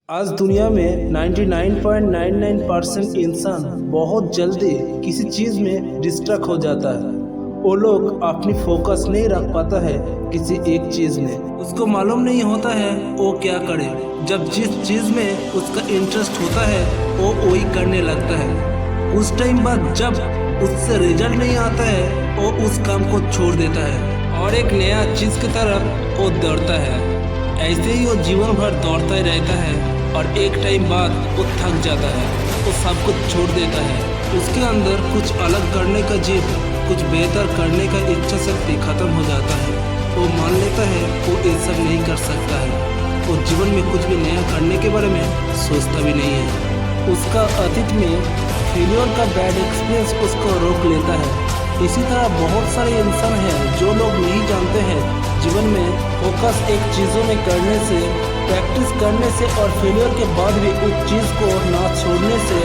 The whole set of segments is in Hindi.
आज दुनिया में 99.99% इंसान बहुत जल्दी किसी चीज़ में डिस्ट्रैक्ट हो जाता है। वो लोग अपनी फोकस नहीं रख पाता है किसी एक चीज़ में। उसको मालूम नहीं होता है वो क्या करे। जब जिस चीज़ में उसका इंटरेस्ट होता है वो वही करने लगता है। उस टाइम बाद जब उससे रिजल्ट नहीं आता है वो उस काम को छोड़ देता है और एक नया चीज़ की तरफ वो दौड़ता है। ऐसे ही वो जीवन भर दौड़ता ही रहता है और एक टाइम बाद वो थक जाता है, वो सब कुछ छोड़ देता है। उसके अंदर कुछ अलग करने का जिद, कुछ बेहतर करने का इच्छा शक्ति खत्म हो जाता है। वो मान लेता है वो ये सब नहीं कर सकता है। वो जीवन में कुछ भी नया करने के बारे में सोचता भी नहीं है। उसका अतीत में फेलियर का बैड एक्सपीरियंस उसको रोक लेता है। इसी तरह बहुत सारे इंसान हैं जो लोग नहीं जानते हैं जीवन में फोकस एक चीज़ों में करने से, प्रैक्टिस करने से और फेलियर के बाद भी उस चीज़ को ना छोड़ने से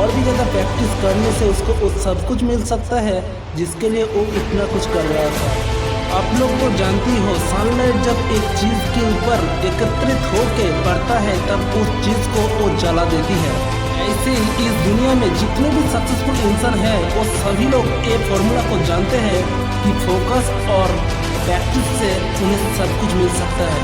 और भी ज़्यादा प्रैक्टिस करने से उसको वो सब कुछ मिल सकता है जिसके लिए वो इतना कुछ कर रहा था। आप लोग तो जानती हो, सनलाइट जब एक चीज़ के ऊपर एकत्रित होकर पड़ता है तब उस चीज़ को वो जला देती है। ऐसे ही इस दुनिया में जितने भी सक्सेसफुल इंसान हैं वो सभी लोग ये फॉर्मूला को जानते हैं कि फोकस और प्रैक्टिस से उन्हें सब कुछ मिल सकता है।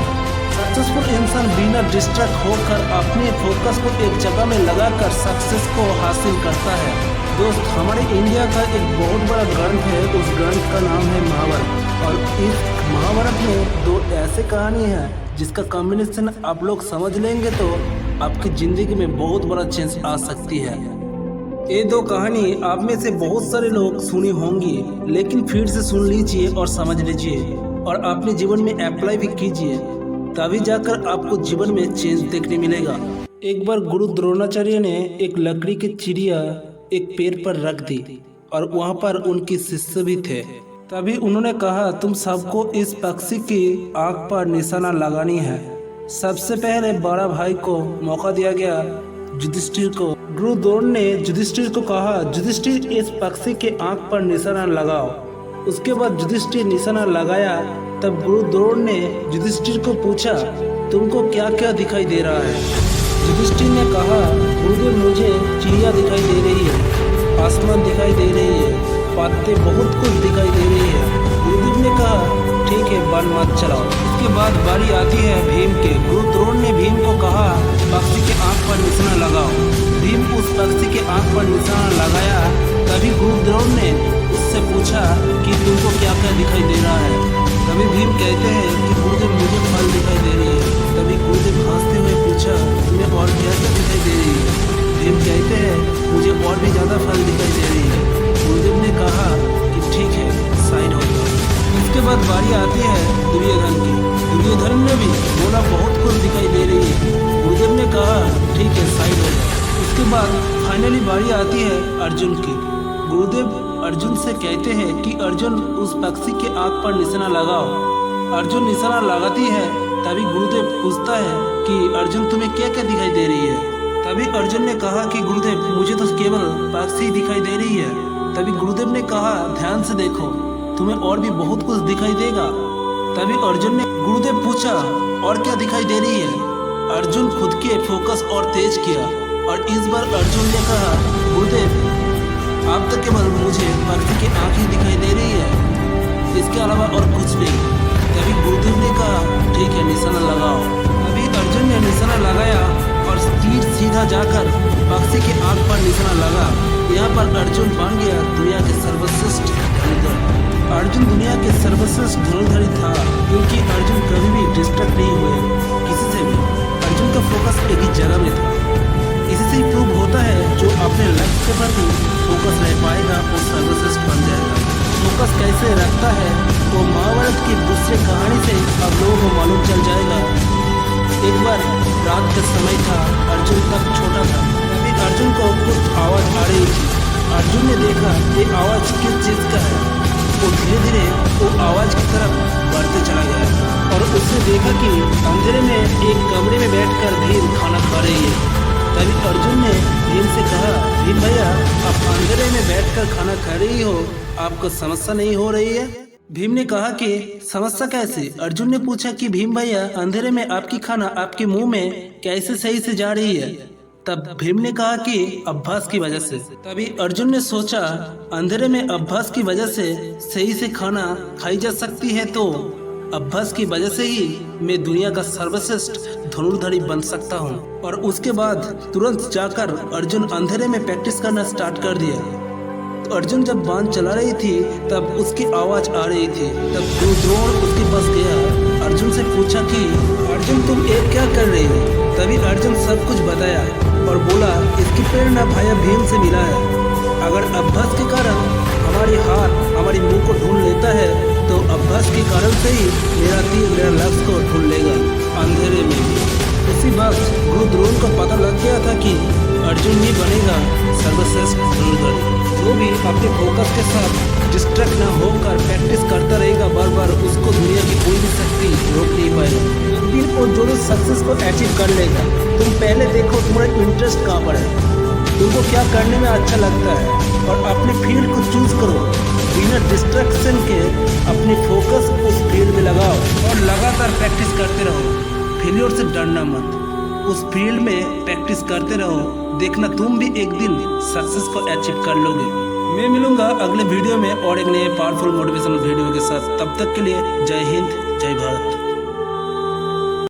सक्सेसफुल इंसान बिना डिस्ट्रैक्ट होकर अपने फोकस को एक जगह में लगाकर सक्सेस को हासिल करता है। दोस्त, हमारे इंडिया का एक बहुत बड़ा ग्रंथ है, उस ग्रंथ का नाम है महाभारत। और इस महाभारत में दो ऐसे कहानी है जिसका कॉम्बिनेशन आप लोग समझ लेंगे तो आपकी ज़िंदगी में बहुत बड़ा चेंज आ सकती है। ये दो कहानी आप में से बहुत सारे लोग सुनी होंगी, लेकिन फिर से सुन लीजिए और समझ लीजिए और अपने जीवन में अप्लाई भी कीजिए, तभी जाकर आपको जीवन में चेंज देखने मिलेगा। एक बार गुरु द्रोणाचार्य ने एक लकड़ी की चिड़िया एक पेड़ पर रख दी और वहाँ पर उनके शिष्य भी थे। तभी उन्होंने कहा, तुम सबको इस पक्षी की आँख पर निशाना लगानी है। सबसे पहले बड़ा भाई को मौका दिया गया, युधिष्ठिर को। गुरु द्रोण ने युधिष्ठिर को कहा, युधिष्ठिर इस पक्षी के आँख पर निशाना लगाओ। उसके बाद युधिष्ठिर निशाना लगाया। तब गुरु द्रोण ने युधिष्ठिर को पूछा, तुमको क्या क्या दिखाई दे रहा है? युधिष्ठिर ने कहा, गुरुदेव मुझे चिड़िया दिखाई दे रही है, आसमान दिखाई दे रही है, बातें बहुत कुछ दिखाई दे रही है। गुरुदेव ने कहा, ठीक है, बाण मत चलाओ। इसके बाद बारी आती है भीम के। गुरु द्रोण ने भीम को कहा, पक्षी के आँख पर निशाना लगाओ। भीम उस पक्षी के आँख पर निशाना लगाया। तभी गुरु द्रोण ने उससे पूछा कि तुमको क्या क्या दिखाई दे रहा है? तभी भीम कहते हैं कि गुरुदेव मुझे फल दिखाई दे रही है। तभी गुरुदेव हंसते हुए पूछा, तुम्हें और क्या क्या दिखाई दे रही है? भीम कहते हैं, मुझे और भी ज़्यादा फल दिखाई दे रही है। गुरुदेव ने कहा कि ठीक है, साइड हो जाओ। इसके बाद बारी आती है दुर्योधन की। दुर्योधन ने भी बोला, बहुत कुछ दिखाई दे रही है। गुरुदेव ने कहा, ठीक है, साइड हो जाओ। उसके बाद फाइनली बारी आती है अर्जुन की। गुरुदेव अर्जुन से कहते हैं कि अर्जुन उस पक्षी के आँख पर निशाना लगाओ। अर्जुन निशाना लगाती है। तभी गुरुदेव पूछता है कि अर्जुन तुम्हें क्या क्या दिखाई दे रही है? तभी अर्जुन ने कहा कि गुरुदेव मुझे तो केवल पक्षी दिखाई दे रही है। तभी गुरुदेव ने कहा, ध्यान से देखो, तुम्हें और भी बहुत कुछ दिखाई देगा। तभी अर्जुन ने गुरुदेव पूछा, और क्या दिखाई दे रही है? अर्जुन खुद के फोकस और तेज किया और इस बार अर्जुन ने कहा, गुरुदेव आप तो केवल मुझे पक्षी की आँख ही दिखाई दे रही है, इसके अलावा और कुछ नहीं। तभी गुरुदेव ने कहा, ठीक है, निशाना लगाओ। अभी अर्जुन ने निशाना लगाया और तीर सीधा जाकर पक्षी की आँख पर निशाना लगा। यहाँ पर अर्जुन बन गया दुनिया के सर्वश्रेष्ठ धनुर्धर। अर्जुन दुनिया के सर्वश्रेष्ठ धनुर्धर था क्योंकि अर्जुन कभी भी डिस्ट्रैक्ट नहीं हुए किसी से भी। अर्जुन का फोकस एक ही जगह में था। इसी से प्रूव होता है जो अपने लक्ष्य के प्रति फोकस रह पाएगा वो सर्वश्रेष्ठ बन जाएगा। फोकस कैसे रखता है वो महाभारत की दूसरी कहानी से अब लोगों को मालूम चल जाएगा। एक बार रात का समय था, अर्जुन तब छोटा था। तभी अर्जुन को कुछ आवाज़ आ रही थी। अर्जुन ने देखा ये आवाज़ किस चीज़ का है। वो धीरे धीरे वो आवाज़ की तरफ बढ़ते चला गया और उसने देखा कि अंधेरे में एक कमरे में बैठकर भीम खाना खा रही है। तभी अर्जुन ने भीम से कहा, भीम भैया, आप अंधेरे में बैठकर खाना खा रही हो, आपको समस्या नहीं हो रही है? भीम ने कहा कि समस्या कैसे? अर्जुन ने पूछा कि भीम भैया, अंधेरे में आपकी खाना आपके मुंह में कैसे सही से जा रही है? तब भीम ने कहा कि अभ्यास की वजह से। तभी अर्जुन ने सोचा, अंधेरे में अभ्यास की वजह से सही से खाना खाई जा सकती है, तो अभ्यास की वजह से ही मैं दुनिया का सर्वश्रेष्ठ धनुर्धरी बन सकता हूँ। और उसके बाद तुरंत जाकर अर्जुन अंधेरे में प्रैक्टिस करना स्टार्ट कर दिया। अर्जुन जब बाण चला रही थी तब उसकी आवाज आ रही थी। तब द्रोण उसके पास गया, अर्जुन से पूछा कि अर्जुन तुम ये क्या कर रही हो? तभी अर्जुन सब कुछ बताया और बोला, इसकी प्रेरणा भाई भीम से मिला है। अगर अभ्यास के कारण हमारी हाथ हमारी मुंह को ढूंढ लेता है तो अभ्यास के कारण से ही मेरा तीर मेरा लक्ष्य को ढूंढ लेगा अंधेरे में। इसी वक्त गुरु द्रोण को पता लग गया था कि अर्जुन ही बनेगा सर्वश्रेष्ठ धनुर्धर। जो भी अपने फोकस के साथ डिस्ट्रैक्ट न होकर प्रैक्टिस करता रहेगा बार बार, उसको दुनिया की कोई भी शक्ति रोक नहीं पाएगा। फिर वो जो सक्सेस को अचीव कर लेगा। तुम पहले देखो तुम्हारा इंटरेस्ट कहाँ पर है, तुमको क्या करने में अच्छा लगता है, और अपने फील्ड को चूज करो। बिना डिस्ट्रैक्शन के अपने फोकस उस फील्ड में लगाओ और लगातार प्रैक्टिस करते रहो। फेलियर से डरना मत, उस फील्ड में प्रैक्टिस करते रहो। देखना तुम भी एक दिन सक्सेस को अचीव कर लोगे। मैं मिलूंगा अगले वीडियो में और एक नए पावरफुल मोटिवेशनल वीडियो के साथ। तब तक के लिए जय हिंद, जय भारत।